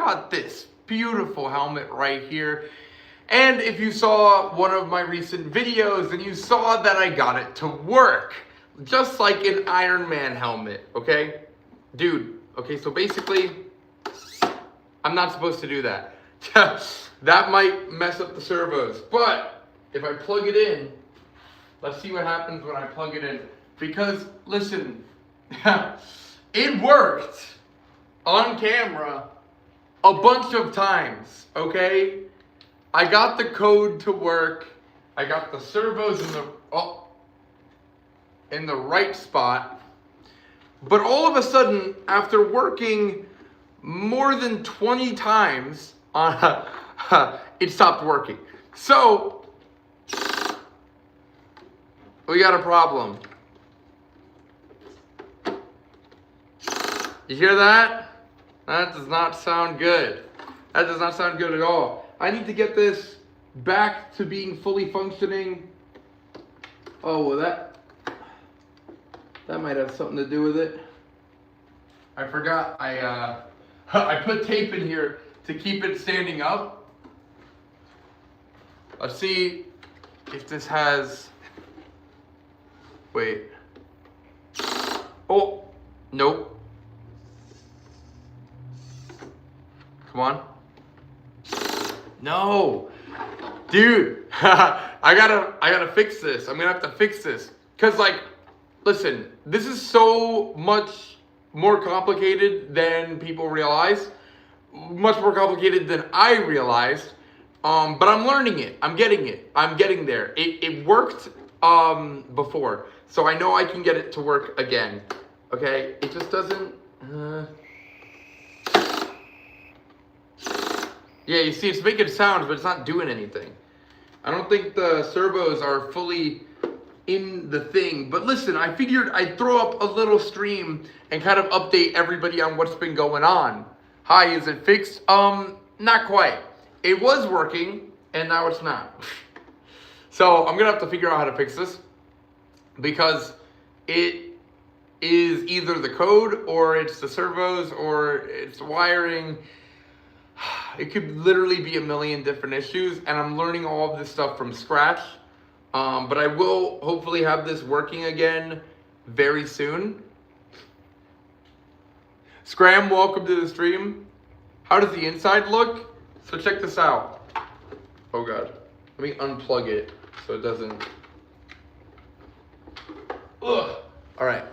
got this beautiful helmet right here. And if you saw one of my recent videos, then you saw that I got it to work. Just like an Iron Man helmet, okay? Dude, okay, so basically, I'm not supposed to do that. That might mess up the servos. But if I plug it in, let's see what happens when I plug it in. Because, listen, it worked on camera a bunch of times, okay? I got the code to work. I got the servos in the right spot. But all of a sudden, after working more than 20 times, it stopped working. So, we got a problem. You hear that? That does not sound good. That does not sound good at all. I need to get this back to being fully functioning. Oh, well that might have something to do with it. I forgot I put tape in here to keep it standing up. Let's see if this has, wait. Oh, nope. Come on. No, dude, I gotta fix this. I'm gonna have to fix this. Cause like, listen, this is so much more complicated than people realize. Much more complicated than I realized. But I'm learning it. I'm getting it. I'm getting there. It worked before. So I know I can get it to work again. Okay, it just doesn't, yeah, you see, it's making sounds, but it's not doing anything. I don't think the servos are fully in the thing. But listen, I figured I'd throw up a little stream and kind of update everybody on what's been going on. Hi, is it fixed? Not quite. It was working, and now it's not. So I'm gonna have to figure out how to fix this, because it is either the code, or it's the servos, or it's the wiring. It could literally be a million different issues, and I'm learning all of this stuff from scratch. But I will hopefully have this working again very soon. Scram, welcome to the stream. How does the inside look? So check this out. Oh God, let me unplug it so it doesn't. Ugh. All right.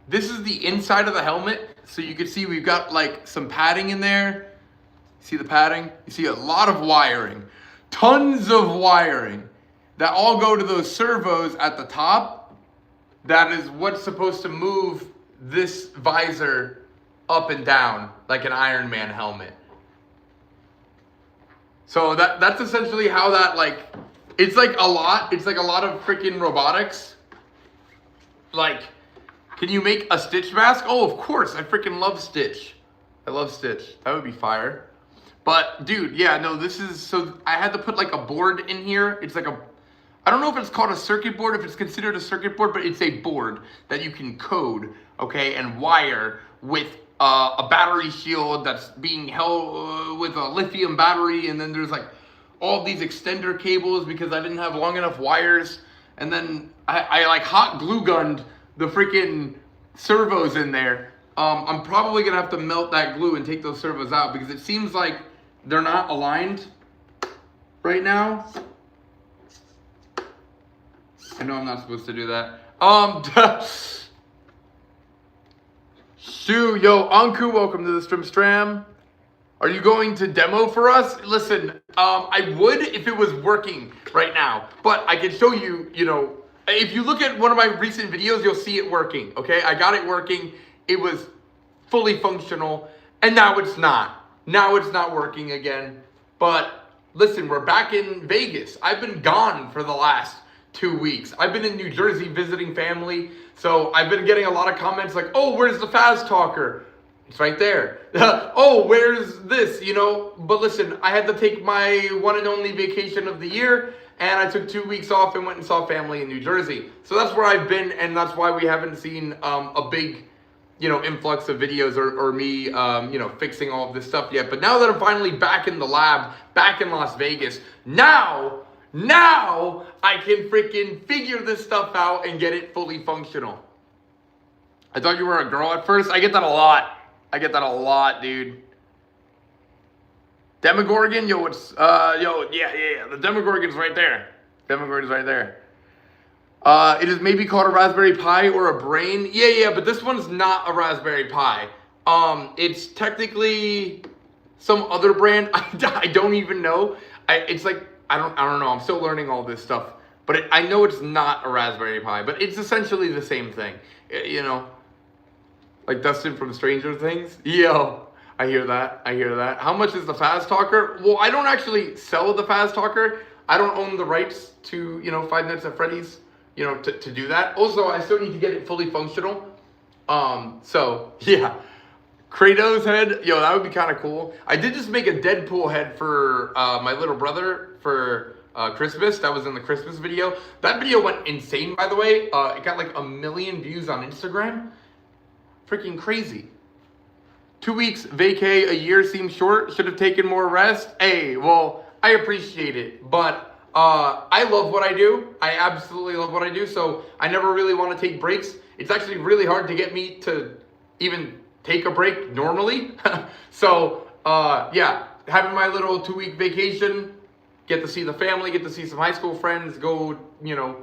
This is the inside of the helmet. So you can see we've got like some padding in there. See the padding? You see a lot of wiring. Tons of wiring that all go to those servos at the top. That is what's supposed to move this visor up and down like an Iron Man helmet. So that's essentially how that, like, it's like a lot of freaking robotics. Like, can you make a Stitch mask? Oh, of course. I freaking love Stitch. I love Stitch. That would be fire. But, dude, yeah, no, this is... So, I had to put, like, a board in here. It's like a... I don't know if it's called a circuit board, if it's considered a circuit board, but it's a board that you can code, okay, and wire with a battery shield that's being held with a lithium battery. And then there's, like, all these extender cables because I didn't have long enough wires. And then I like, hot glue gunned the freaking servos in there. I'm probably gonna have to melt that glue and take those servos out because it seems like they're not aligned right now. I know I'm not supposed to do that. Shoo, yo, Anku, welcome to the Stram. Are you going to demo for us? Listen, I would if it was working right now, but I can show you, you know, if you look at one of my recent videos, you'll see it working, okay? I got it working. It was fully functional, and now it's not. Now it's not working again. But listen, we're back in Vegas. I've been gone for the last 2 weeks. I've been in New Jersey visiting family, so I've been getting a lot of comments like, oh, where's the Fast Talker? It's right there. Oh, where's this, you know? But listen, I had to take my one and only vacation of the year, and I took 2 weeks off and went and saw family in New Jersey. So that's where I've been, and that's why we haven't seen a big you know, influx of videos or me, you know, fixing all of this stuff yet. But now that I'm finally back in the lab, back in Las Vegas, now I can freaking figure this stuff out and get it fully functional. I thought you were a girl at first. I get that a lot. I get that a lot, dude. Demogorgon, yo, it's, yeah. The Demogorgon's right there. Demogorgon's right there. It is maybe called a Raspberry Pi or a Brain. Yeah, but this one's not a Raspberry Pi. It's technically some other brand. I don't even know. It's like, I don't know. I'm still learning all this stuff. But I know it's not a Raspberry Pi, but it's essentially the same thing. You know, like Dustin from Stranger Things. Yo, I hear that. How much is the Fast Talker? Well, I don't actually sell the Fast Talker. I don't own the rights to, you know, Five Nights at Freddy's, you know, to do that. Also, I still need to get it fully functional. So, yeah. Kratos head, yo, that would be kind of cool. I did just make a Deadpool head for my little brother for Christmas. That was in the Christmas video. That video went insane, by the way. It got like 1 million views on Instagram. Freaking crazy. 2 weeks vacay a year seems short. Should have taken more rest. Hey, well, I appreciate it, but I love what I do. I absolutely love what I do, so I never really want to take breaks. It's actually really hard to get me to even take a break normally. So, yeah, having my little 2-week vacation, get to see the family, get to see some high school friends, go, you know,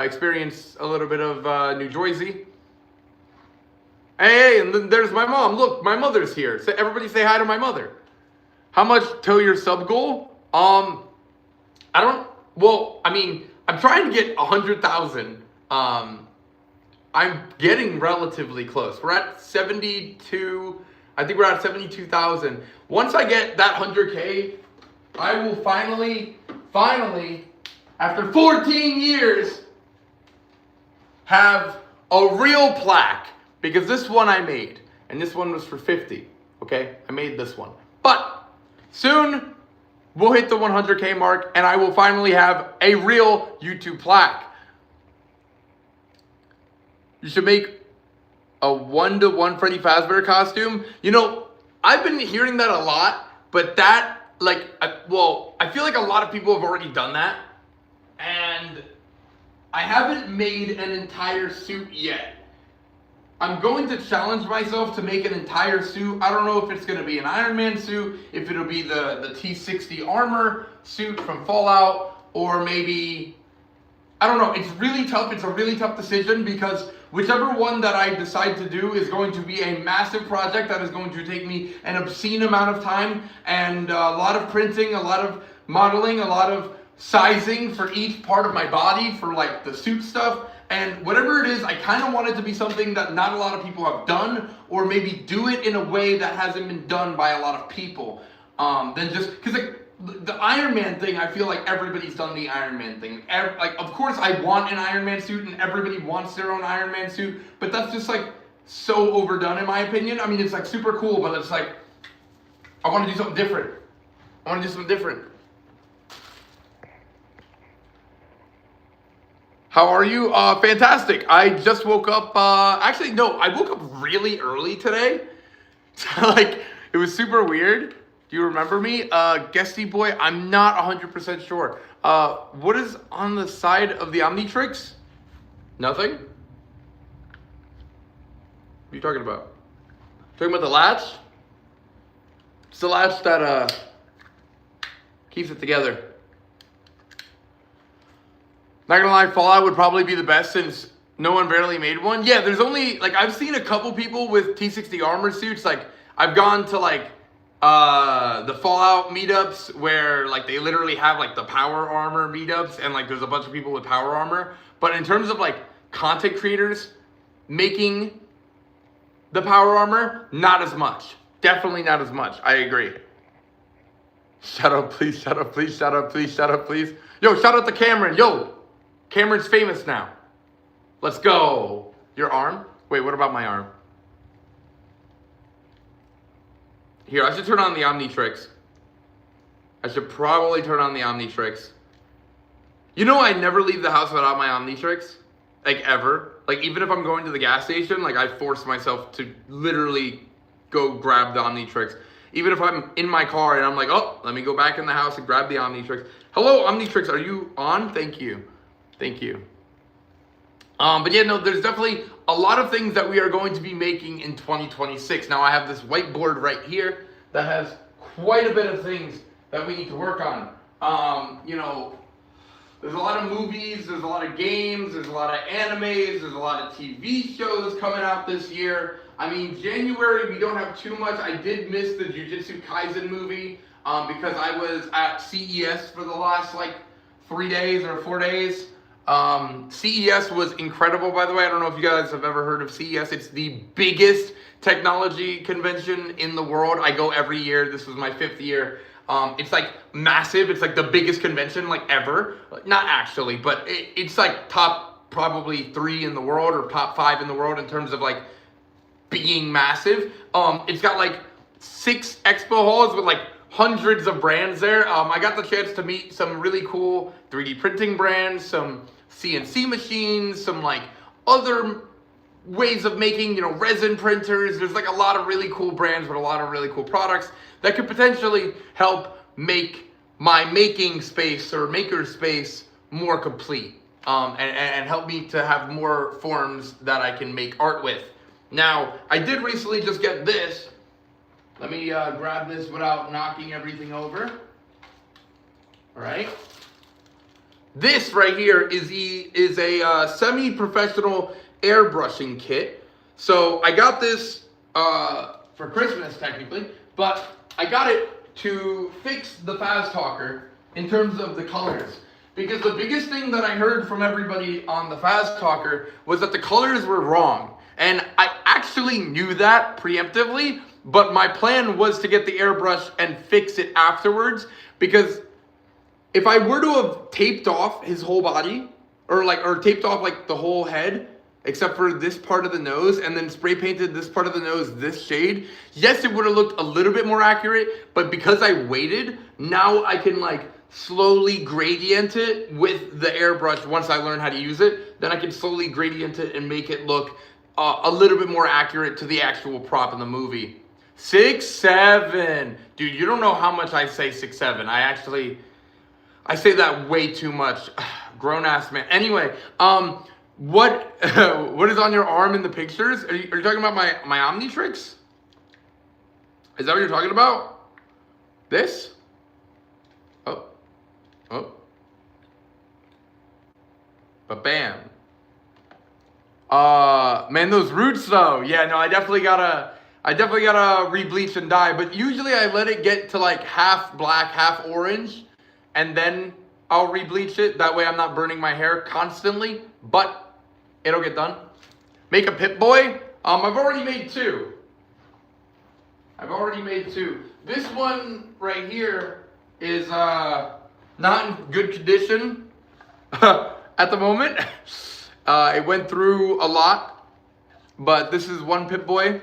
experience a little bit of New Jersey. Hey, and then there's my mom. Look, my mother's here. So everybody say hi to my mother. How much till your sub goal? I'm trying to get 100,000. I'm getting relatively close. We're at 72. I think we're at 72,000. Once I get that 100K, I will finally, after 14 years, have a real plaque. Because this one I made, and this one was for 50. Okay, I made this one. But soon, we'll hit the 100K mark, and I will finally have a real YouTube plaque. You should make a 1-to-1 Freddy Fazbear costume. You know, I've been hearing that a lot, but that, like, I feel like a lot of people have already done that. And I haven't made an entire suit yet. I'm going to challenge myself to make an entire suit. I don't know if it's going to be an Iron Man suit, if it'll be the T60 armor suit from Fallout, or maybe, I don't know. It's really tough. It's a really tough decision because whichever one that I decide to do is going to be a massive project that is going to take me an obscene amount of time and a lot of printing, a lot of modeling, a lot of sizing for each part of my body for like the suit stuff. And whatever it is, I kind of want it to be something that not a lot of people have done, or maybe do it in a way that hasn't been done by a lot of people. Then just, because like, the Iron Man thing, I feel like everybody's done the Iron Man thing. Like, of course I want an Iron Man suit, and everybody wants their own Iron Man suit, but that's just like so overdone in my opinion. I mean, it's like super cool, but it's like, I want to do something different. How are you? Fantastic. I just woke up, actually, no, I woke up really early today. Like, it was super weird. Do you remember me? Guesty boy, I'm not 100% sure. What is on the side of the Omnitrix? Nothing? What are you talking about? Talking about the latch? It's the latch that, keeps it together. Not gonna lie, Fallout would probably be the best since no one barely made one. Yeah, there's only, like, I've seen a couple people with T60 armor suits. Like, I've gone to, like, the Fallout meetups where, like, they literally have, like, the power armor meetups. And, like, there's a bunch of people with power armor. But in terms of, like, content creators making the power armor, not as much. Definitely not as much. I agree. Shut up, please. Shut up, please. Shut up, please. Shut up, please. Yo, shout out to Cameron. Yo. Cameron's famous now. Let's go. Your arm? Wait, what about my arm? Here, I should turn on the Omnitrix. I should probably turn on the Omnitrix. You know I never leave the house without my Omnitrix? Like, ever. like even if I'm going to the gas station, like I force myself to literally go grab the Omnitrix. Even if I'm in my car and I'm like, oh, let me go back in the house and grab the Omnitrix. Hello, Omnitrix, are you on? Thank you. Thank you. But yeah, no, there's definitely a lot of things that we are going to be making in 2026. Now I have this whiteboard right here that has quite a bit of things that we need to work on. You know, there's a lot of movies, there's a lot of games, there's a lot of animes, there's a lot of TV shows coming out this year. I mean, January, we don't have too much. I did miss the Jujutsu Kaisen movie because I was at CES for the last, like, 3 days or 4 days. CES was incredible, by the way. I don't know if you guys have ever heard of CES. It's the biggest technology convention in the world. I go every year. This was my 5th year. It's like massive. It's like the biggest convention like ever. Not actually, but it's like top probably 3 in the world or top 5 in the world in terms of like being massive. It's got like 6 expo halls with like hundreds of brands there. I got the chance to meet some really cool 3D printing brands, some CNC machines, some like other ways of making, you know, resin printers. There's like a lot of really cool brands with a lot of really cool products that could potentially help make my making space or maker space more complete, and help me to have more forms that I can make art with. Now, I did recently just get this. Let me grab this without knocking everything over. All right. This right here is a semi-professional airbrushing kit. So I got this for Christmas technically, but I got it to fix the Fast Talker in terms of the colors. Because the biggest thing that I heard from everybody on the Fast Talker was that the colors were wrong. And I actually knew that preemptively, but my plan was to get the airbrush and fix it afterwards, because if I were to have taped off his whole body, or taped off like the whole head, except for this part of the nose, and then spray painted this part of the nose this shade, yes, it would have looked a little bit more accurate, but because I waited, now I can like slowly gradient it with the airbrush. Once I learn how to use it, then I can slowly gradient it and make it look a little bit more accurate to the actual prop in the movie. 6'7". Dude, you don't know how much I say 6'7". I say that way too much. Grown ass man. Anyway, what is on your arm in the pictures? Are you talking about my Omnitrix? Is that what you're talking about? This? Oh. Ba-bam. Man, those roots though. Yeah, no, I definitely gotta re-bleach and dye, but usually I let it get to like half black, half orange, and then I'll re-bleach it. That way I'm not burning my hair constantly, but it'll get done. Make a Pip-Boy. I've already made 2. This one right here is not in good condition at the moment. It went through a lot, but this is one Pip-Boy.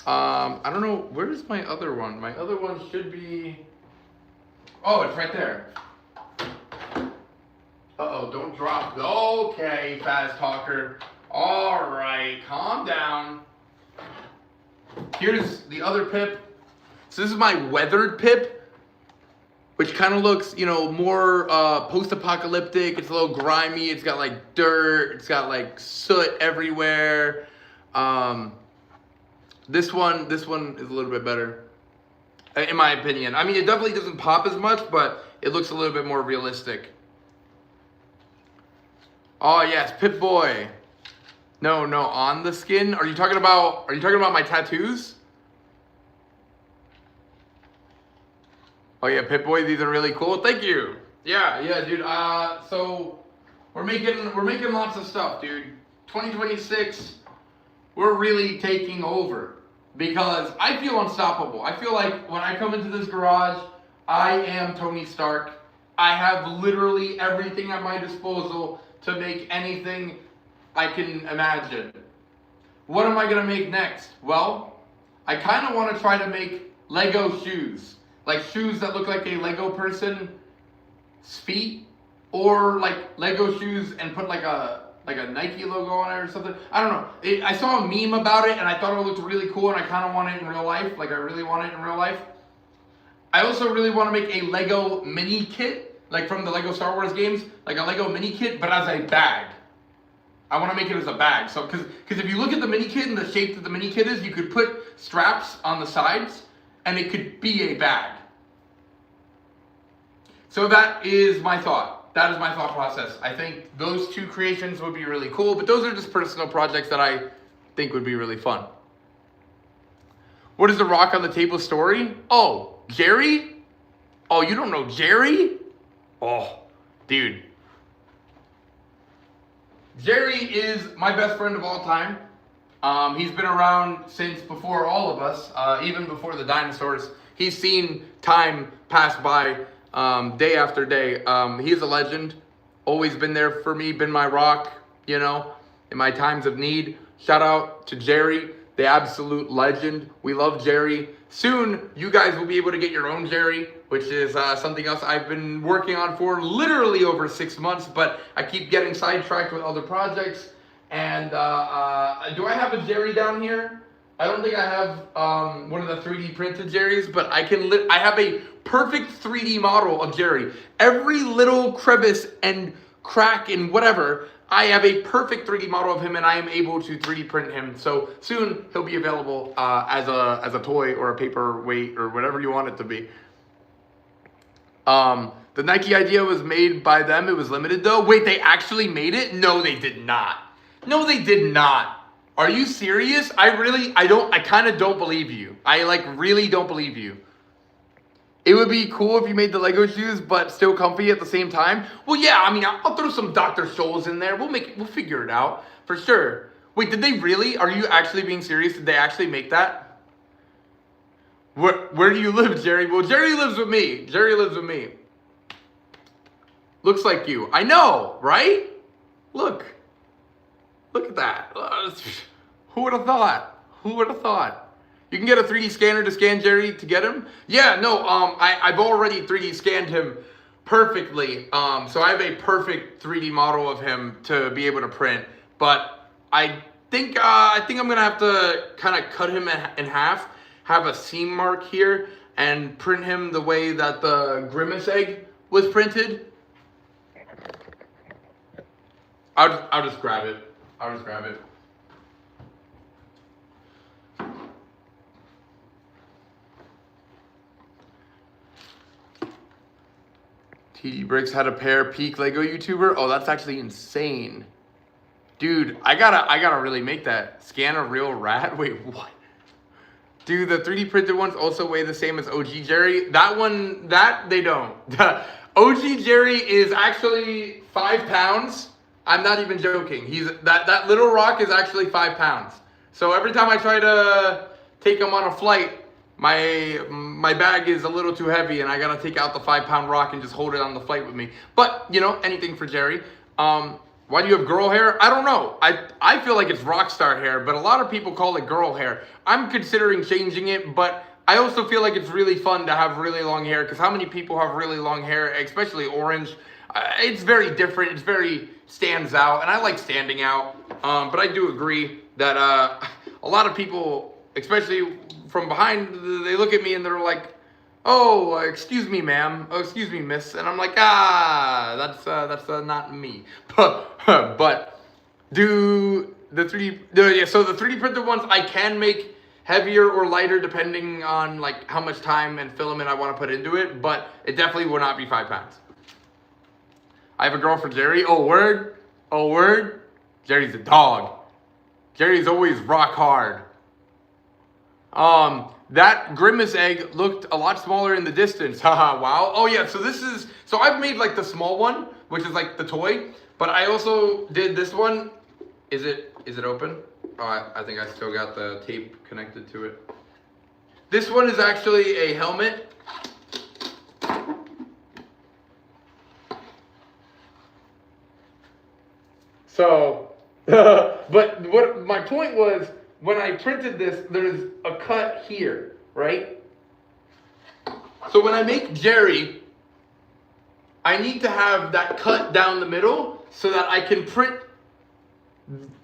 I don't know, where's my other one? My other one should be, oh, it's right there. Uh-oh, don't drop. Okay, Fast Talker. All right, calm down. Here's the other Pip. So this is my weathered Pip, which kind of looks, you know, more post-apocalyptic. It's a little grimy. It's got like dirt. It's got like soot everywhere. This one is a little bit better, in my opinion. I mean, it definitely doesn't pop as much, but it looks a little bit more realistic. Oh yes, Pip-Boy. No, on the skin. Are you talking about my tattoos? Oh yeah, Pip-Boy, these are really cool. Thank you. Yeah, dude. So we're making lots of stuff, dude. 2026, we're really taking over because I feel unstoppable. I feel like when I come into this garage, I am Tony Stark. I have literally everything at my disposal to make anything I can imagine. What am I gonna make next? Well, I kind of want to try to make Lego shoes. Like shoes that look like a Lego person's feet, or like Lego shoes and put like a like a Nike logo on it or something. I don't know. I saw a meme about it and I thought it looked really cool and I kind of want it in real life. Like I really want it in real life. I also really want to make a Lego mini kit, like from the Lego Star Wars games, like a Lego mini kit, but as a bag. I want to make it as a bag. So, because if you look at the mini kit and the shape that the mini kit is, you could put straps on the sides and it could be a bag. So that is my thought. That is my thought process. I think those two creations would be really cool, but those are just personal projects that I think would be really fun. What is the rock on the table story? Oh, Jerry? Oh, you don't know Jerry? Oh, dude. Jerry is my best friend of all time. He's been around since before all of us, even before the dinosaurs. He's seen time pass by day after day. He's a legend. Always been there for me, been my rock, you know, in my times of need. Shout out to Jerry, the absolute legend. We love Jerry. Soon, you guys will be able to get your own Jerry, which is something else I've been working on for literally over 6 months, but I keep getting sidetracked with other projects. And do I have a Jerry down here? I don't think I have one of the 3D printed Jerrys, but I have a perfect 3D model of Jerry. Every little crevice and crack and whatever, I have a perfect 3D model of him, and I am able to 3D print him. So soon he'll be available as a toy or a paperweight or whatever you want it to be. The Nike idea was made by them. It was limited though. Wait, they actually made it? No, they did not. No, they did not. Are you serious? I kind of don't believe you. I really don't believe you. It would be cool if you made the Lego shoes, but still comfy at the same time. Well, yeah, I mean, I'll throw some Dr. Scholl's in there. We'll figure it out for sure. Wait, did they really? Are you actually being serious? Did they actually make that? Where do you live, Jerry? Well, Jerry lives with me. Jerry lives with me. Looks like you. I know, right? Look at that. Who would have thought? Who would have thought? You can get a 3D scanner to scan Jerry to get him? Yeah, no, I've already 3D scanned him perfectly. So I have a perfect 3D model of him to be able to print. But I think I'm gonna have to kind of cut him in half, have a seam mark here, and print him the way that the Grimace egg was printed. I'll just grab it. I'll just grab it. TD Bricks had a pair peak Lego YouTuber. Oh, that's actually insane. Dude, I gotta really make that. Scan a real rat? Wait, what? Do the 3D printed ones also weigh the same as OG Jerry? That they don't. OG Jerry is actually 5 pounds. I'm not even joking. That little rock is actually 5 pounds. So every time I try to take him on a flight, my bag is a little too heavy and I gotta take out the 5-pound rock and just hold it on the flight with me. But, you know, anything for Jerry. Why do you have girl hair? I don't know. I feel like it's rock star hair, but a lot of people call it girl hair. I'm considering changing it, but I also feel like it's really fun to have really long hair, because how many people have really long hair, especially orange? It's very different. It's very stands out, and I like standing out. But I do agree that a lot of people, especially from behind, they look at me and they're like, "Oh, excuse me, ma'am. Oh, excuse me, miss." And I'm like, that's not me. But do the 3D, so the 3D printed ones I can make heavier or lighter depending on like how much time and filament I want to put into it, but it definitely will not be 5 pounds. I have a girl for Jerry. Oh, word? Oh, word? Jerry's a dog. Jerry's always rock hard. That Grimace egg looked a lot smaller in the distance. Haha, wow. Oh yeah, so I've made like the small one, which is like the toy, but I also did this one. Is it open? Oh, I think I still got the tape connected to it. This one is actually a helmet. So, but what my point was, when I printed this, there's a cut here, right? So when I make Jerry, I need to have that cut down the middle so that I can print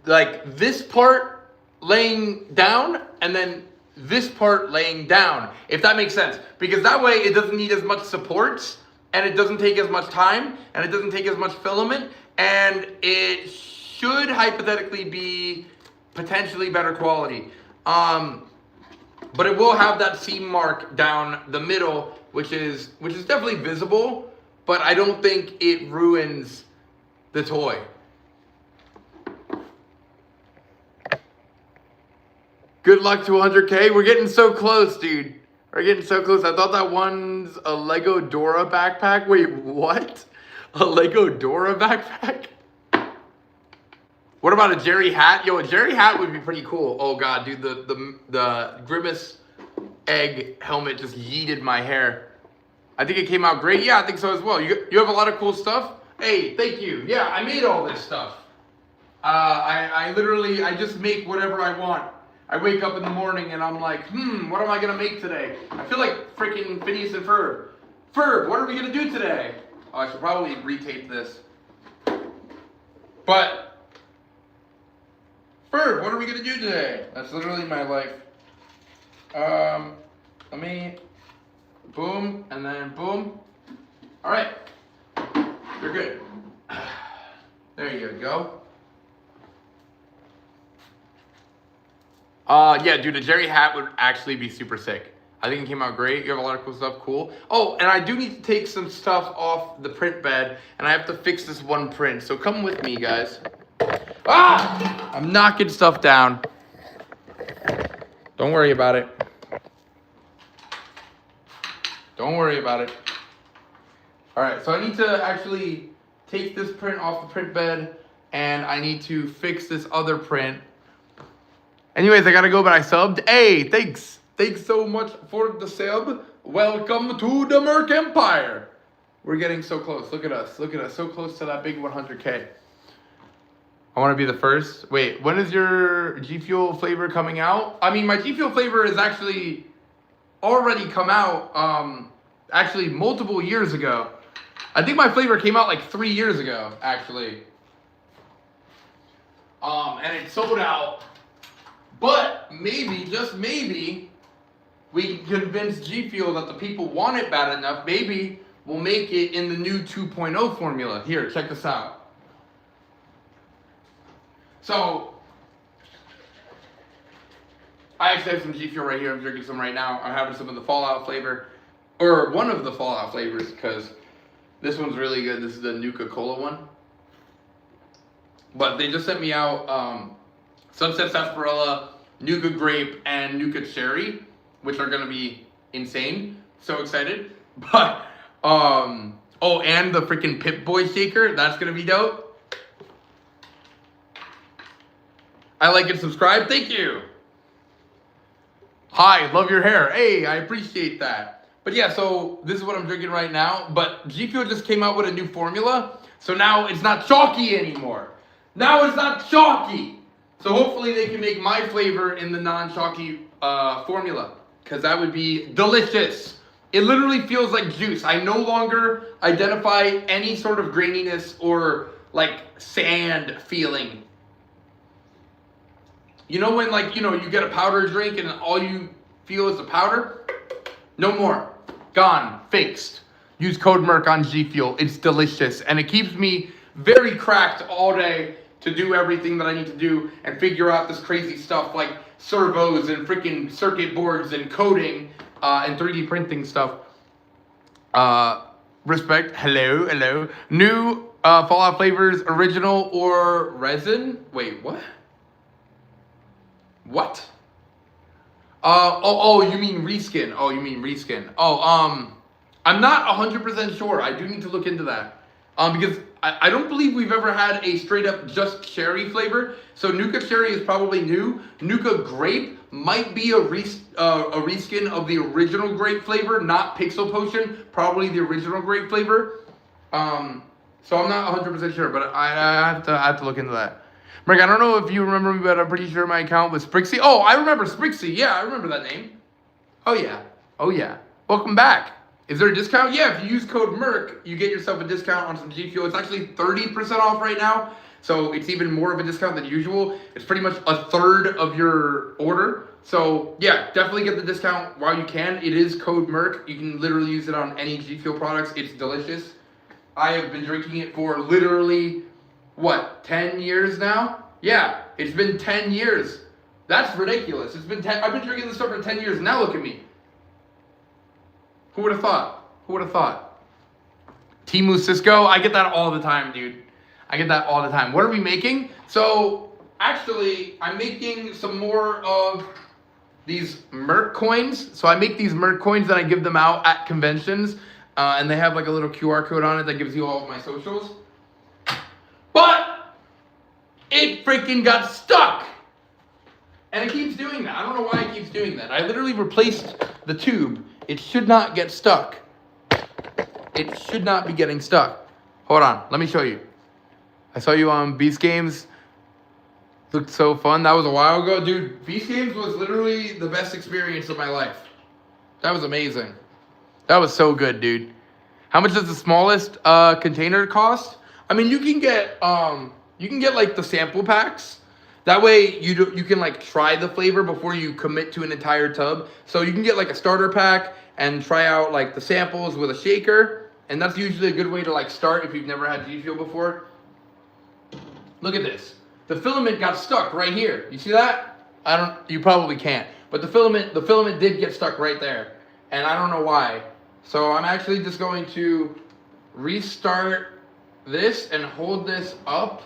like this part laying down and then this part laying down, if that makes sense. Because that way it doesn't need as much supports and it doesn't take as much time and it doesn't take as much filament, and it should hypothetically be potentially better quality. But it will have that seam mark down the middle, which is definitely visible, but I don't think it ruins the toy. Good luck to 100K. We're getting so close, dude. We're getting so close. I thought that one's a Lego Dora backpack. Wait, what? A Lego Dora backpack? What about a Jerry hat? Yo, a Jerry hat would be pretty cool. Oh god, dude, the Grimace egg helmet just yeeted my hair. I think it came out great. Yeah, I think so as well. You have a lot of cool stuff. Hey, thank you. Yeah, I made all this stuff. I literally just make whatever I want. I wake up in the morning and I'm like, what am I gonna make today? I feel like freaking Phineas and Ferb. Ferb, what are we gonna do today? Oh, I should probably retape this. But Ferb, what are we gonna do today? That's literally my life. Let me boom and then boom. All right, you're good. There you go. Yeah, dude, a Jerry hat would actually be super sick. I think it came out great. You have a lot of cool stuff. Cool. Oh, and I do need to take some stuff off the print bed, and I have to fix this one print. So come with me, guys. Ah! I'm knocking stuff down. Don't worry about it. Don't worry about it. All right, so I need to actually take this print off the print bed, and I need to fix this other print. Anyways, I gotta go, but I subbed. Hey, thanks. Thanks so much for the sub. Welcome to the Merc Empire. We're getting so close. Look at us. Look at us. So close to that big 100K. I want to be the first. Wait, when is your G Fuel flavor coming out? I mean, my G Fuel flavor is actually already come out, actually multiple years ago. I think my flavor came out like 3 years ago, actually. And it sold out. But maybe, just maybe, we can convince G Fuel that the people want it bad enough. Maybe we'll make it in the new 2.0 formula. Here, check this out. So, I actually have some G Fuel right here. I'm drinking some right now. I'm having some of the Fallout flavor, or one of the Fallout flavors, because this one's really good. This is the Nuka-Cola one. But they just sent me out Sunset Sarsaparilla, Nuka Grape, and Nuka Cherry, which are gonna be insane. So excited. But, oh, and the freaking Pip-Boy shaker, that's gonna be dope. I like and subscribe, thank you. Hi, love your hair. Hey, I appreciate that. But yeah, so this is what I'm drinking right now. But G Fuel just came out with a new formula. So now it's not chalky anymore. Now it's not chalky. So hopefully they can make my flavor in the non-chalky formula, because that would be delicious. It literally feels like juice. I no longer identify any sort of graininess or like sand feeling. You know when like, you get a powder drink and all you feel is the powder? No more. Gone. Fixed. Use code MERC on G Fuel. It's delicious. And it keeps me very cracked all day to do everything that I need to do and figure out this crazy stuff like servos and freaking circuit boards and coding and 3D printing stuff. Respect. Hello. New Fallout flavors, original or resin? Wait, what? What? You mean reskin. Oh, you mean reskin. I'm not 100% sure. I do need to look into that. Because I don't believe we've ever had a straight up just cherry flavor. So Nuka Cherry is probably new. Nuka Grape might be a reskin of the original grape flavor, not Pixel Potion. Probably the original grape flavor. So I'm not 100% sure, but I have to look into that. Merc, I don't know if you remember me, but I'm pretty sure my account was Sprixie. Oh, I remember Sprixie. Yeah, I remember that name. Oh yeah. Welcome back. Is there a discount? Yeah, if you use code MERC, you get yourself a discount on some G Fuel. It's actually 30% off right now. So it's even more of a discount than usual. It's pretty much a third of your order. So yeah, definitely get the discount while you can. It is code Merc. You can literally use it on any G Fuel products. It's delicious. I have been drinking it for literally, what, 10 years now? Yeah, it's been 10 years. That's ridiculous. It's been I've been drinking this stuff for 10 years. Now look at me. Who would have thought? Who would have thought? Timu Cisco, I get that all the time, dude. I get that all the time. What are we making? So, actually, I'm making some more of these Merc coins. So I make these Merc coins and I give them out at conventions. And they have like a little QR code on it that gives you all of my socials. But it freaking got stuck. And it keeps doing that. I don't know why it keeps doing that. I literally replaced the tube. It should not get stuck. It should not be getting stuck. Hold on, let me show you. I saw you on Beast Games. Looked so fun. That was a while ago. Dude, Beast Games was literally the best experience of my life. That was amazing. That was so good, dude. How much does the smallest container cost? I mean, you can get like the sample packs. That way you can like try the flavor before you commit to an entire tub. So you can get like a starter pack and try out like the samples with a shaker. And that's usually a good way to like start if you've never had G Fuel before. Look at this. The filament got stuck right here. You see that? You probably can't. But the filament did get stuck right there. And I don't know why. So I'm actually just going to restart this and hold this up.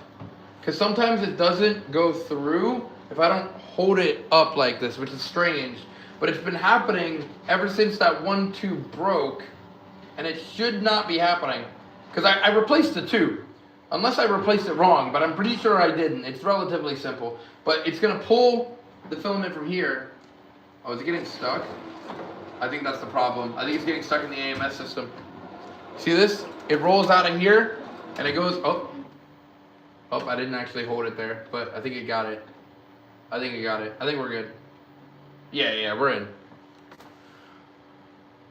Because sometimes it doesn't go through if I don't hold it up like this, which is strange. But it's been happening ever since that one tube broke. And it should not be happening. Because I replaced the tube. Unless I replaced it wrong, but I'm pretty sure I didn't. It's relatively simple. But it's going to pull the filament from here. Oh, is it getting stuck? I think that's the problem. I think it's getting stuck in the AMS system. See this? It rolls out of here, and it goes, oh, I didn't actually hold it there, but I think it got it. I think we're good. Yeah, we're in.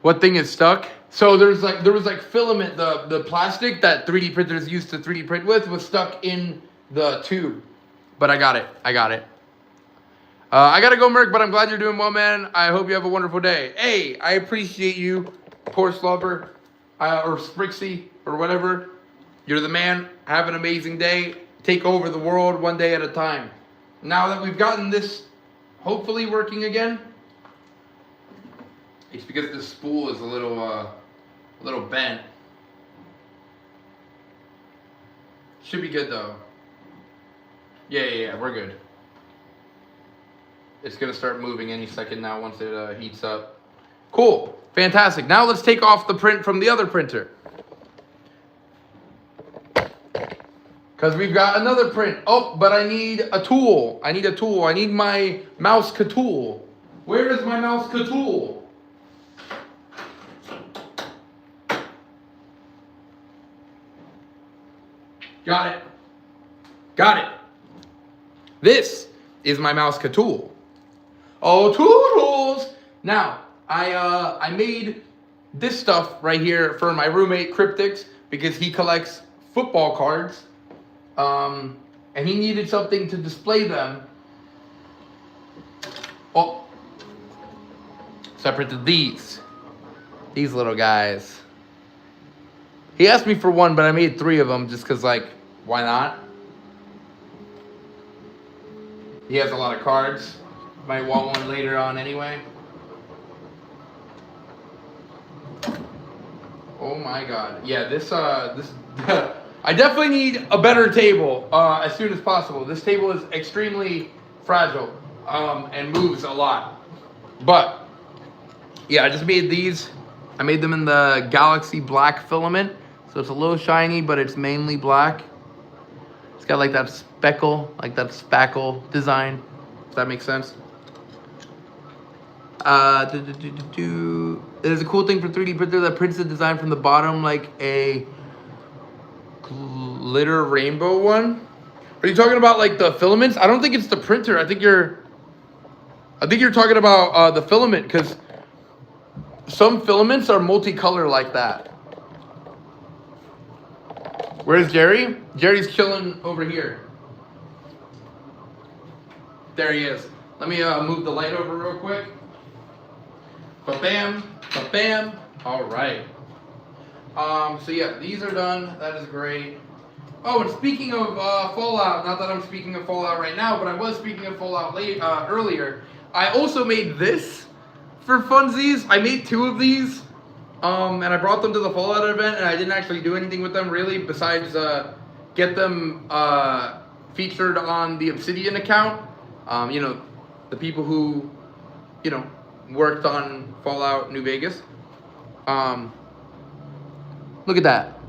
What thing is stuck? So there was like filament, the plastic that 3D printers used to 3D print with was stuck in the tube. But I got it. I gotta go, Merc, but I'm glad you're doing well, man. I hope you have a wonderful day. Hey, I appreciate you, poor slobber, or Sprixie, or whatever. You're the man. Have an amazing day. Take over the world one day at a time. Now that we've gotten this hopefully working again, it's because the spool is a little bent. Should be good though. Yeah, we're good. It's gonna start moving any second now once it heats up. Cool, fantastic. Now let's take off the print from the other printer. Because we've got another print. Oh, but I need a tool. I need my mouse tool. Where is my mouse tool? Got it. This is my mouse tool. Oh, toodles! Now, I made this stuff right here for my roommate Cryptix because he collects football cards. And he needed something to display them. Oh, so I printed these little guys. He asked me for one, but I made 3 of them just because, like, why not? He has a lot of cards. Might want one later on anyway. Oh my god. Yeah, this I definitely need a better table as soon as possible. This table is extremely fragile and moves a lot. But yeah, I just made these. I made them in the Galaxy Black filament. So it's a little shiny, but it's mainly black. It's got like that speckle, like that spackle design. Does that make sense? There's a cool thing for 3D printer that prints the design from the bottom like a glitter rainbow one. Are you talking about like the filaments? I don't think it's the printer. I think you're talking about the filament because some filaments are multicolor like that. Where's Jerry? Jerry's chilling over here. There he is. Let me move the light over real quick. Ba-bam, ba-bam. All right. So yeah, these are done. That is great. Oh, and speaking of Fallout, not that I'm speaking of Fallout right now, but I was speaking of Fallout earlier. I also made this for funsies. I made 2 of these, and I brought them to the Fallout event, and I didn't actually do anything with them really, besides get them featured on the Obsidian account. You know, the people who, you know, worked on Fallout New Vegas. Look at that.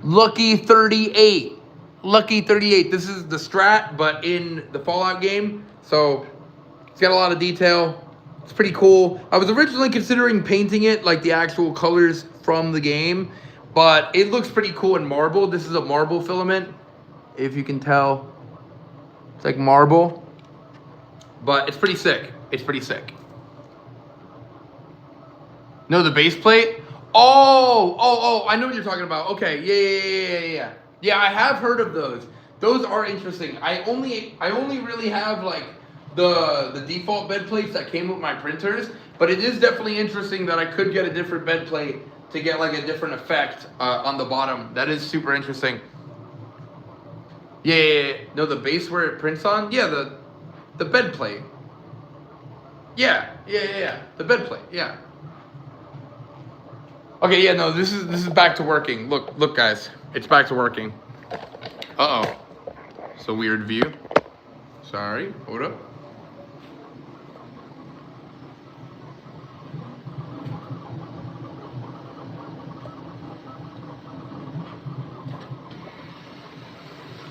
Lucky 38. Lucky 38. This is the strat, but in the Fallout game. So it's got a lot of detail. It's pretty cool. I was originally considering painting it like the actual colors from the game, but it looks pretty cool in marble. This is a marble filament, if you can tell. It's like marble, but it's pretty sick. It's pretty sick. No, the base plate? Oh, I know what you're talking about. Okay, yeah. Yeah, I have heard of those. Those are interesting. I only really have like the default bed plates that came with my printers, but it is definitely interesting that I could get a different bed plate to get like a different effect on the bottom. That is super interesting. Yeah. No, the base where it prints on? Yeah, the bed plate. Yeah. The bed plate, yeah. Okay, yeah, no, this is back to working. Look, guys, it's back to working. Uh-oh, it's a weird view. Sorry, hold up.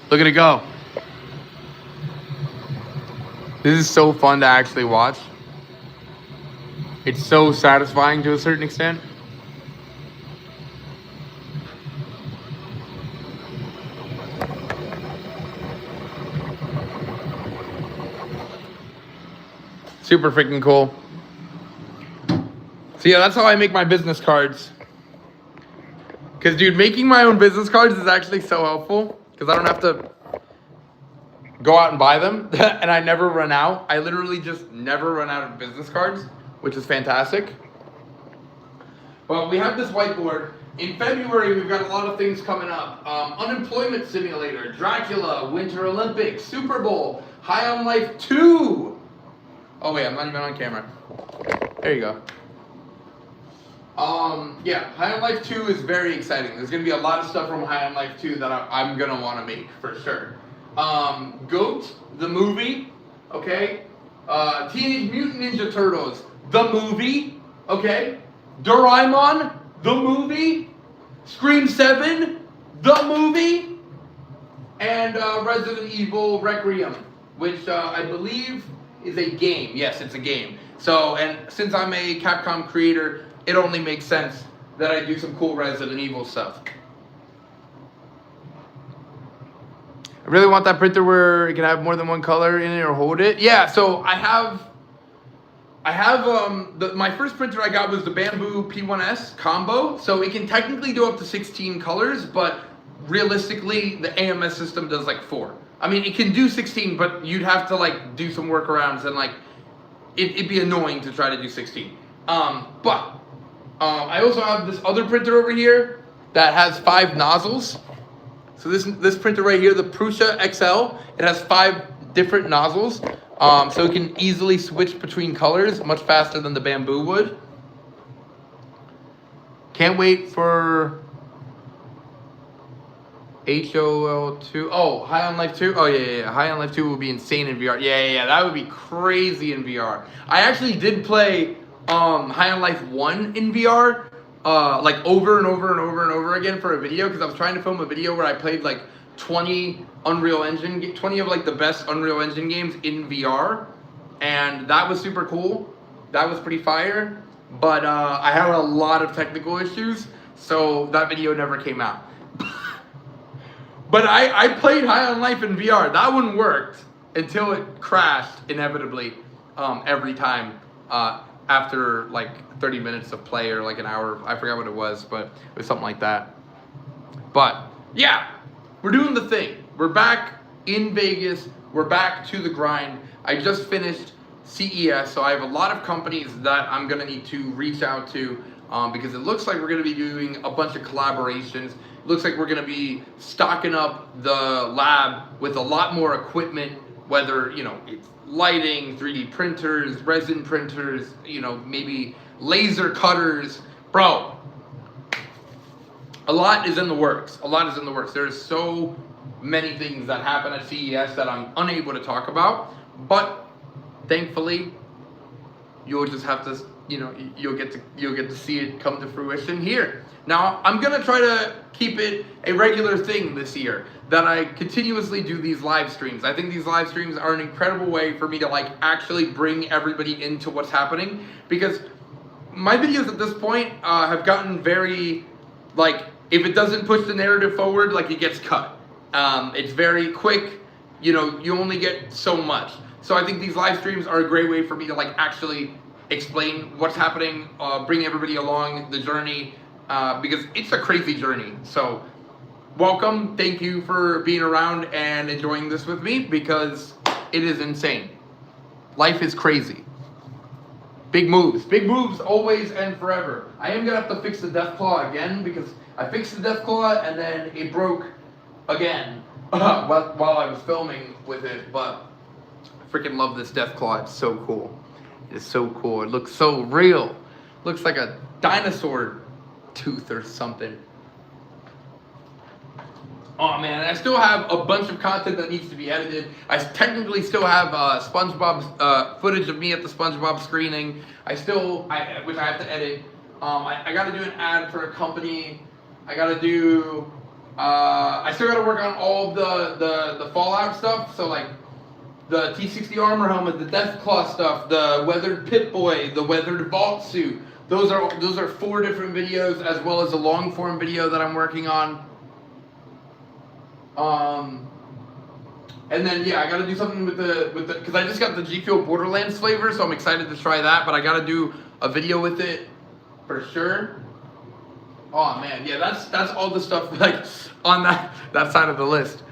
Look at it go. This is so fun to actually watch. It's so satisfying to a certain extent. Super freaking cool. So yeah, that's how I make my business cards. Because dude, making my own business cards is actually so helpful. Because I don't have to go out and buy them. And I never run out. I literally just never run out of business cards, which is fantastic. Well, we have this whiteboard. In February, we've got a lot of things coming up. Unemployment Simulator, Dracula, Winter Olympics, Super Bowl, High on Life 2. Oh wait, I'm not even on camera. There you go. Yeah, High on Life 2 is very exciting. There's gonna be a lot of stuff from High on Life 2 that I'm gonna wanna make for sure. GOAT, the movie, okay? Teenage Mutant Ninja Turtles, the movie, okay? Doraemon, the movie. Scream 7, the movie. And Resident Evil Requiem, which I believe is a game. Yes, it's a game. So, and since I'm a Capcom creator, it only makes sense that I do some cool Resident Evil stuff. I really want that printer where it can have more than one color in it or hold it. Yeah, so I have my first printer I got was the Bamboo P1S combo. So it can technically do up to 16 colors, but realistically the AMS system does like 4. I mean, it can do 16, but you'd have to like do some workarounds and like it'd be annoying to try to do 16. But I also have this other printer over here that has 5 nozzles. So this printer right here, the Prusa XL, it has 5 different nozzles. So it can easily switch between colors much faster than the Bamboo would. Can't wait for HOL2. Oh, High on Life 2. Oh, yeah. High on Life 2 will be insane in VR. Yeah. That would be crazy in VR. I actually did play High on Life 1 in VR, like over and over again for a video, because I was trying to film a video where I played like 20 of like the best Unreal Engine games in VR, and that was super cool. That was pretty fire, but I had a lot of technical issues, so that video never came out. But I played High on Life in VR. That one worked until it crashed inevitably every time after like 30 minutes of play or like an hour. I forgot what it was, but it was something like that. But yeah, we're doing the thing. We're back in Vegas. We're back to the grind. I just finished CES, so I have a lot of companies that I'm gonna need to reach out to because it looks like we're gonna be doing a bunch of collaborations. It looks like we're gonna be stocking up the lab with a lot more equipment, whether, you know, it's lighting, 3D printers, resin printers, you know, maybe laser cutters. Bro, a lot is in the works. A lot is in the works. There's so many things that happen at CES that I'm unable to talk about, but thankfully, you'll just have to, you know, you'll get to see it come to fruition here. Now, I'm gonna try to keep it a regular thing this year, that I continuously do these live streams. I think these live streams are an incredible way for me to like actually bring everybody into what's happening, because my videos at this point have gotten very, like, if it doesn't push the narrative forward, like, it gets cut. It's very quick, you know, you only get so much. So I think these live streams are a great way for me to like actually explain what's happening, bring everybody along the journey, because it's a crazy journey. So welcome, thank you for being around and enjoying this with me, because it is insane. Life is crazy. Big moves always and forever. I am gonna have to fix the death claw again, because I fixed the death claw and then it broke again while I was filming with it, but I freaking love this death claw. It's so cool. It's so cool. It looks so real. Looks like a dinosaur tooth or something. Oh man, I still have a bunch of content that needs to be edited. I technically still have SpongeBob's footage of me at the SpongeBob screening. Which I have to edit. I got to do an ad for a company. I got to do. I still got to work on all the Fallout stuff. So like the T60 armor helmet, the Deathclaw stuff, the weathered Pip-Boy, the weathered vault suit. Those are 4 different videos, as well as a long form video that I'm working on. And then yeah, I gotta do something with the because I just got the G Fuel Borderlands flavor, so I'm excited to try that. But I gotta do a video with it for sure. Oh man, yeah, that's all the stuff like on that side of the list.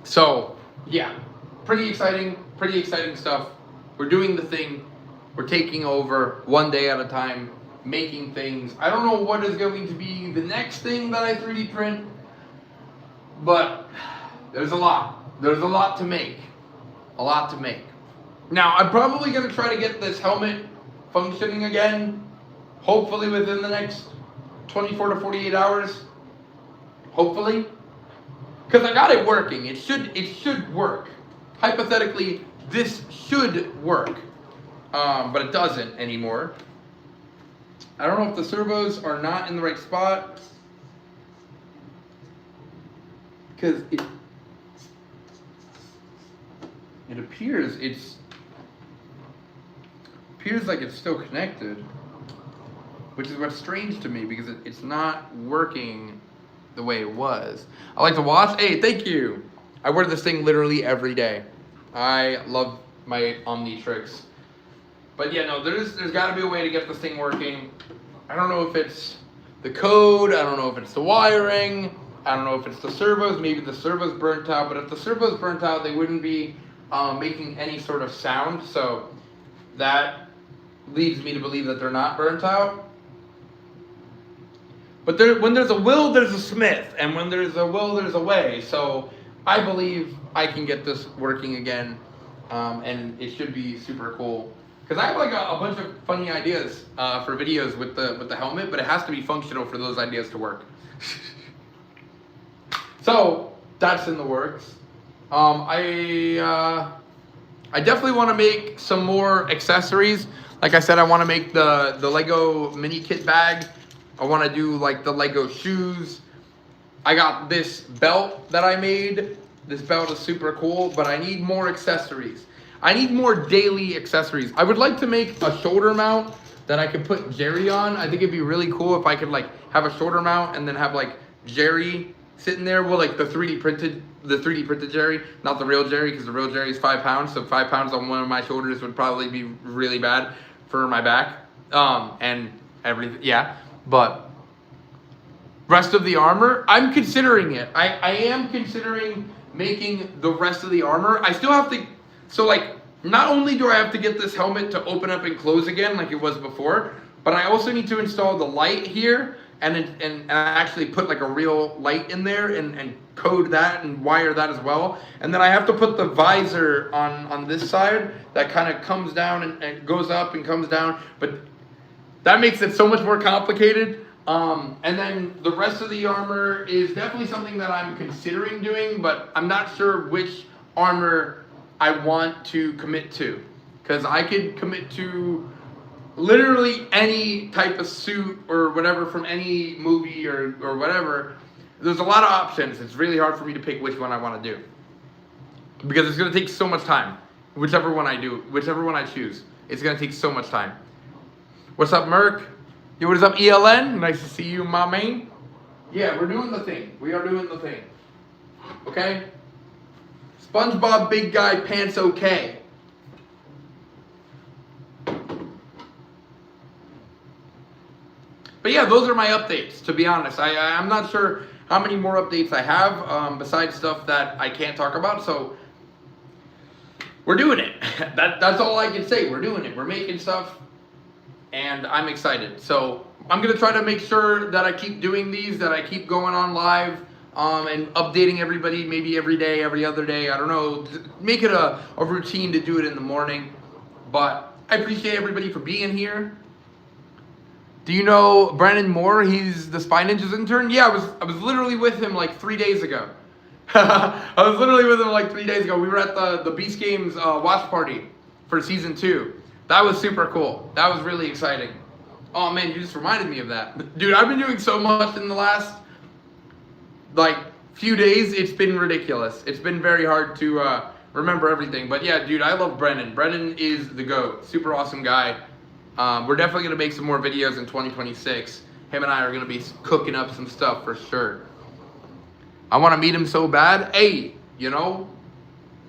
So yeah, pretty exciting stuff. We're doing the thing. We're taking over one day at a time, making things. I don't know what is going to be the next thing that I 3D print, but there's a lot. There's a lot to make. A lot to make. Now, I'm probably going to try to get this helmet functioning again, hopefully within the next 24 to 48 hours. Hopefully. Because I got it working. It should work. Hypothetically, this should work. But it doesn't anymore. I don't know if the servos are not in the right spot, because it appears like it's still connected, which is what's strange to me, because it's not working the way it was. I like to watch. Hey, thank you. I wear this thing literally every day. I love my Omnitrix. But yeah, no, there's got to be a way to get this thing working. I don't know if it's the code. I don't know if it's the wiring. I don't know if it's the servos. Maybe the servos burnt out. But if the servos burnt out, they wouldn't be making any sort of sound. So that leads me to believe that they're not burnt out. But when there's a will, there's a Smith. And when there's a will, there's a way. So I believe I can get this working again. And it should be super cool. Because I have like a bunch of funny ideas for videos with the helmet, but it has to be functional for those ideas to work. So that's in the works. I definitely want to make some more accessories. Like I said, I want to make the Lego mini kit bag. I want to do like the Lego shoes. I got this belt that I made. This belt is super cool, but I need more accessories. I need more daily accessories. I would like to make a shoulder mount that I could put Jerry on. I think it'd be really cool if I could like have a shoulder mount and then have like Jerry sitting there. Well, like the 3D printed Jerry, not the real Jerry, because the real Jerry is 5 pounds. So 5 pounds on one of my shoulders would probably be really bad for my back and everything. Yeah, but Rest of the armor, I'm considering it. I am considering making the rest of the armor. I still have to, so like, not only do I have to get this helmet to open up and close again like it was before, but I also need to install the light here and actually put like a real light in there and code that and wire that as well. And then I have to put the visor on this side that kind of comes down and goes up and comes down. But that makes it so much more complicated. And then the rest of the armor is definitely something that I'm considering doing, but I'm not sure which armor I want to commit to. Because I could commit to literally any type of suit or whatever from any movie or whatever. There's a lot of options. It's really hard for me to pick which one I want to do. Because it's going to take so much time. Whichever one I do, whichever one I choose. It's going to take so much time. What's up, Merc? Yo, what is up, ELN? Nice to see you, my man. Yeah, we're doing the thing. We are doing the thing. Okay? SpongeBob Big Guy Pants okay. But yeah, those are my updates, to be honest. I'm not sure how many more updates I have, besides stuff that I can't talk about, so we're doing it. That's all I can say. We're doing it. We're making stuff, and I'm excited. So I'm going to try to make sure that I keep doing these, that I keep going on live, and updating everybody maybe every day, every other day. I don't know. Make it a routine to do it in the morning. But I appreciate everybody for being here. Do you know Brandon Moore? He's the Spy Ninjas intern. Yeah, I was literally with him like 3 days ago. I was literally with him like 3 days ago. We were at the Beast Games watch party for season 2. That was super cool. That was really exciting. Oh man, you just reminded me of that. Dude, I've been doing so much in the last like few days. It's been ridiculous. It's been very hard to remember everything. But yeah, dude, I love Brennan. Brennan is the GOAT. Super awesome guy. We're definitely going to make some more videos in 2026. Him and I are going to be cooking up some stuff for sure. I want to meet him so bad. Hey, you know,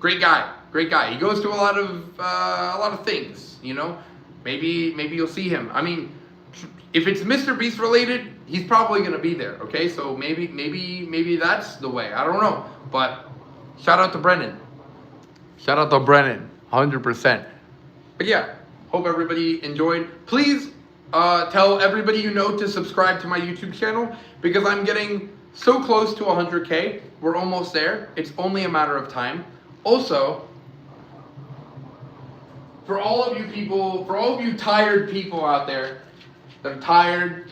great guy. Great guy. He goes to a lot of things, you know. Maybe you'll see him. I mean, if it's Mr. Beast related, he's probably going to be there, okay? So maybe that's the way. I don't know. But shout out to Brennan. Shout out to Brennan. 100%. But yeah. Hope everybody enjoyed. Please tell everybody you know to subscribe to my YouTube channel because I'm getting so close to 100K. We're almost there. It's only a matter of time. Also, for all of you people, for all of you tired people out there that are tired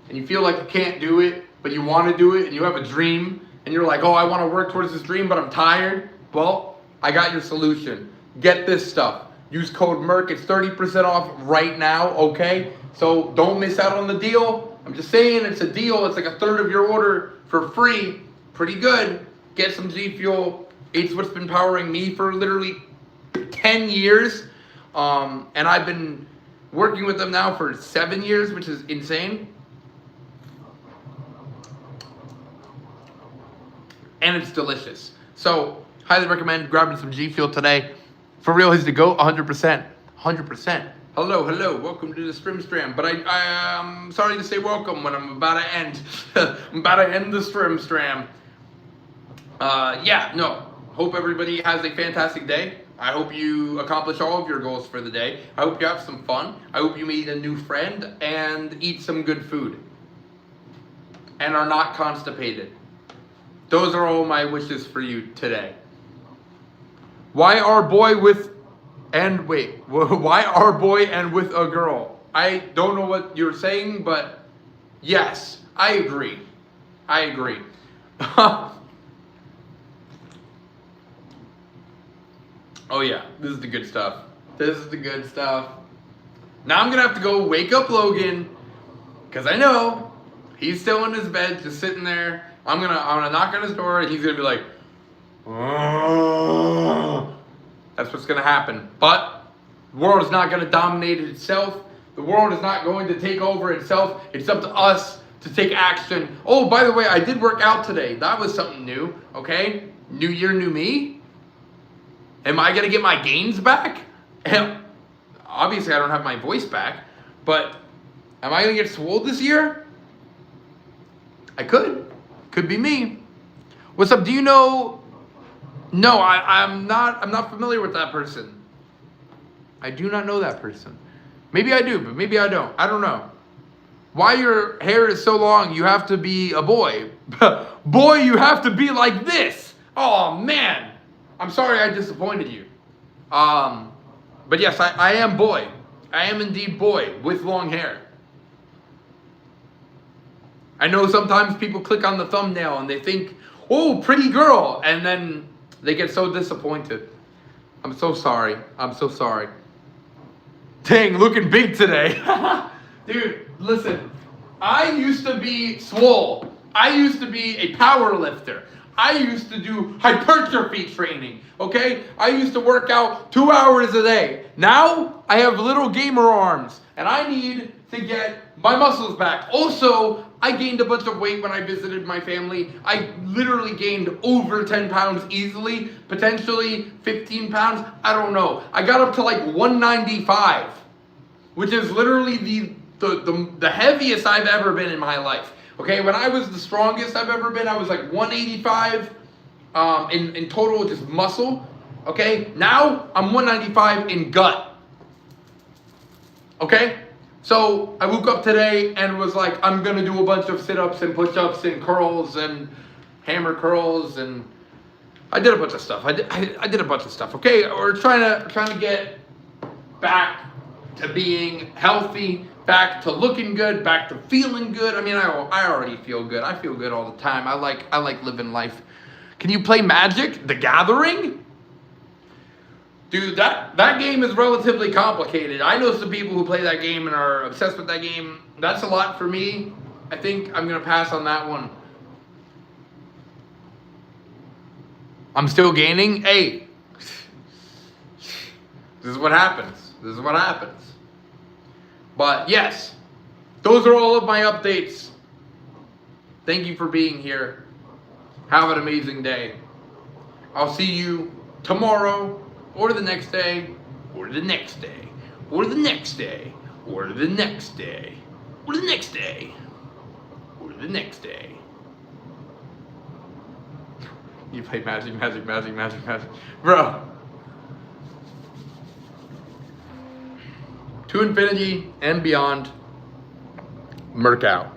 and you feel like you can't do it, but you want to do it and you have a dream and you're like, oh, I want to work towards this dream, but I'm tired. Well, I got your solution. Get this stuff. Use code MERC. It's 30% off right now, okay? So don't miss out on the deal. I'm just saying it's a deal. It's like a third of your order for free. Pretty good. Get some G Fuel. It's what's been powering me for literally 10 years. And I've been working with them now for 7 years, which is insane. And it's delicious. So highly recommend grabbing some G Fuel today. For real, he's the GOAT, 100%. 100%. Hello, welcome to the Stram. But I'm sorry to say welcome when I'm about to end. I'm about to end the Stram. Yeah, no. Hope everybody has a fantastic day. I hope you accomplish all of your goals for the day. I hope you have some fun. I hope you meet a new friend and eat some good food. And are not constipated. Those are all my wishes for you today. Why our boy with and with a girl? I don't know what you're saying, but yes, I agree. Oh yeah, this is the good stuff. Now I'm gonna have to go wake up Logan, because I know he's still in his bed, just sitting there. I'm gonna knock on his door, and he's gonna be like, oh. That's what's going to happen. But the world is not going to dominate itself. The world is not going to take over itself. It's up to us to take action. Oh, by the way, I did work out today. That was something new, okay? New year, new me. Am I going to get my gains back? Obviously, I don't have my voice back. But am I going to get swole this year? I could be me. What's up? Do you know? No, I'm not familiar with that person. I do not know that person. Maybe I do, but maybe I don't. I don't know. Why your hair is so long, you have to be a boy. Boy, you have to be like this. Oh, man. I'm sorry I disappointed you. But yes, I am boy. I am indeed boy with long hair. I know sometimes people click on the thumbnail and they think, oh, pretty girl. And then they get so disappointed. I'm so sorry. I'm so sorry. Dang, looking big today. Dude, listen. I used to be swole. I used to be a power lifter. I used to do hypertrophy training, okay? I used to work out 2 hours a day. Now, I have little gamer arms, and I need to get my muscles back. Also, I gained a bunch of weight when I visited my family. I literally gained over 10 pounds easily, potentially 15 pounds. I don't know. I got up to like 195, which is literally the heaviest I've ever been in my life. Okay, when I was the strongest I've ever been, I was like 185 in total, just muscle. Okay, now I'm 195 in gut. Okay, so I woke up today and was like, I'm gonna do a bunch of sit-ups and push-ups and curls and hammer curls, and I did a bunch of stuff. I did a bunch of stuff. Okay, we're trying to get back to being healthy, back to looking good, back to feeling good. I mean, I already feel good. I feel good all the time. I like living life. Can you play Magic: The Gathering? Dude, that game is relatively complicated. I know some people who play that game and are obsessed with that game. That's a lot for me. I think I'm gonna pass on that one. I'm still gaining. Hey, this is what happens. This is what happens. But yes, those are all of my updates. Thank you for being here. Have an amazing day. I'll see you tomorrow, or the next day, or the next day, or the next day, or the next day, or the next day, or the next day. You play Magic. Bro. To infinity and beyond. Merc out.